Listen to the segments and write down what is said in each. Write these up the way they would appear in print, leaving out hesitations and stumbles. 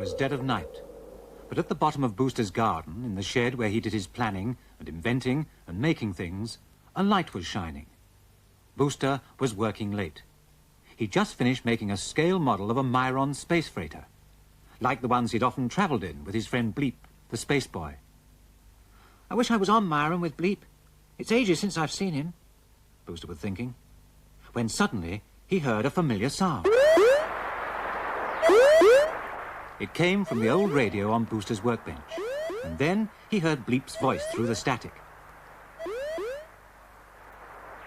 was dead of night. But at the bottom of Booster's garden, in the shed where he did his planning and inventing and making things, a light was shining. Booster was working late. He'd just finished making a scale model of a Myron space freighter, like the ones he'd often travelled in with his friend Bleep, the space boy. I wish I was on Myron with Bleep. It's ages since I've seen him, Booster was thinking, when suddenly he heard a familiar sound. It came from the old radio on Booster's workbench, and then he heard Bleep's voice through the static.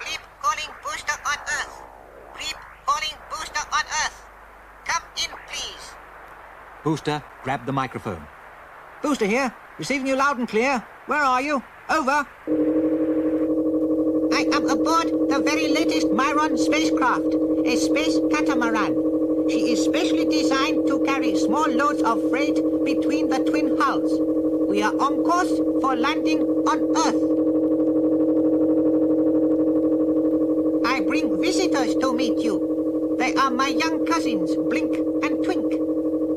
Bleep calling Booster on Earth. Bleep calling Booster on Earth. Come in, please. Booster grabbed the microphone. Booster here, receiving you loud and clear. Where are you? Over. I am aboard the very latest Myron spacecraft, a space catamaran. She is specially designed to carry small loads of freight between the twin hulls. We are on course for landing on Earth. I bring visitors to meet you. They are my young cousins, Blink and Twink.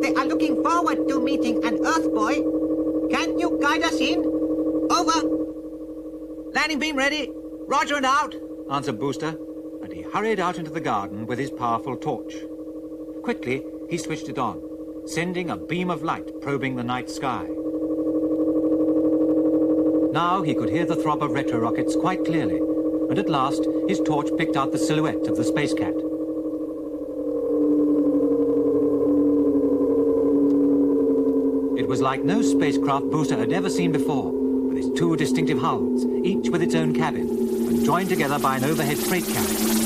They are looking forward to meeting an Earth boy. Can you guide us in? Over. Landing beam ready. Roger and out, answered Booster, and he hurried out into the garden with his powerful torch. Quickly, he switched it on, sending a beam of light probing the night sky. Now he could hear the throb of retro rockets quite clearly, and at last his torch picked out the silhouette of the Space Cat. It was like no spacecraft Booster had ever seen before, with its two distinctive hulls, each with its own cabin, and joined together by an overhead freight carrier.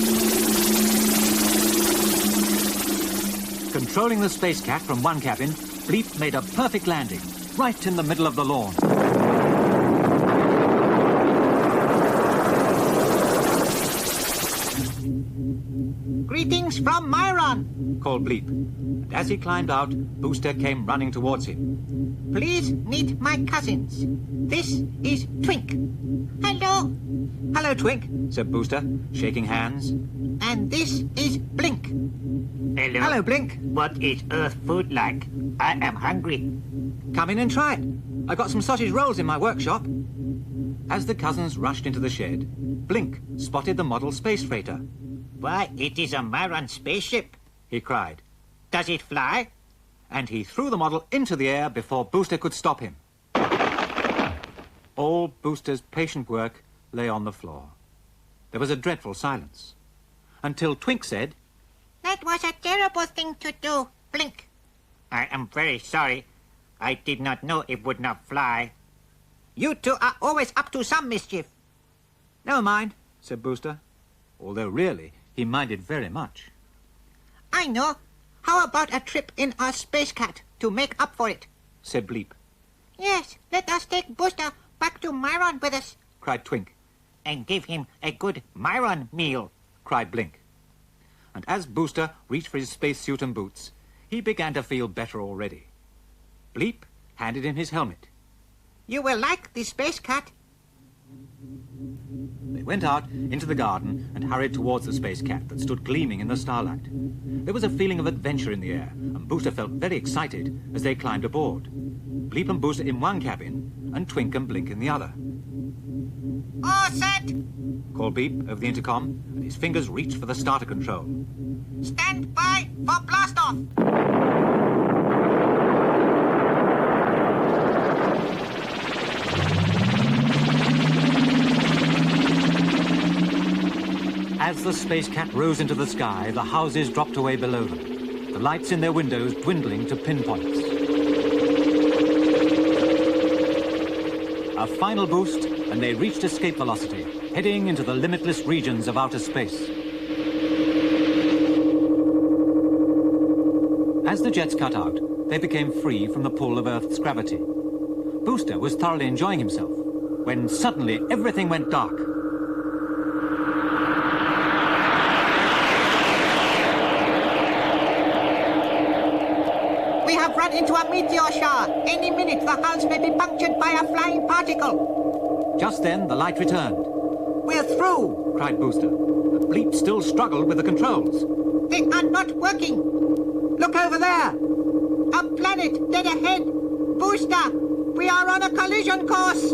Controlling the Space Cat from one cabin, Bleep made a perfect landing, right in the middle of the lawn. Greetings from Myron, called Bleep, and as he climbed out, Booster came running towards him. Please meet my cousins. This is Twink. Hello. Hello, Twink, said Booster, shaking hands. And this is Blink. Hello. Hello, Blink. What is Earth food like? I am hungry. Come in and try it. I've got some sausage rolls in my workshop. As the cousins rushed into the shed, Blink spotted the model space freighter. Why, it is a Myron spaceship, he cried. Does it fly? And he threw the model into the air before Booster could stop him. All Booster's patient work lay on the floor. There was a dreadful silence, until Twink said, That was a terrible thing to do, Blink. I am very sorry. I did not know it would not fly. You two are always up to some mischief. Never mind, said Booster, although really he minded very much. I know. How about a trip in our Space Cat to make up for it? Said Bleep. Yes, let us take Booster back to Myron with us, cried Twink. And give him a good Myron meal, cried Blink. And as Booster reached for his spacesuit and boots, he began to feel better already. Bleep handed him his helmet. You will like the Space Cat. They went out into the garden and hurried towards the Space Cat that stood gleaming in the starlight. There was a feeling of adventure in the air, and Booster felt very excited as they climbed aboard. Bleep and Booster in one cabin, and Twink and Blink in the other. All set! Called Bleep over the intercom, and his fingers reached for the starter control. Stand by for blast-off! As the Space Cat rose into the sky, the houses dropped away below them, the lights in their windows dwindling to pinpoints. A final boost, and they reached escape velocity, heading into the limitless regions of outer space. As the jets cut out, they became free from the pull of Earth's gravity. Booster was thoroughly enjoying himself, when suddenly everything went dark. We have run into a meteor shower. Any minute the hulls may be punctured by a flying particle. Just then, the light returned. We're through, cried Booster, but Bleep still struggled with the controls. They are not working. Look over there. A planet dead ahead. Booster, we are on a collision course.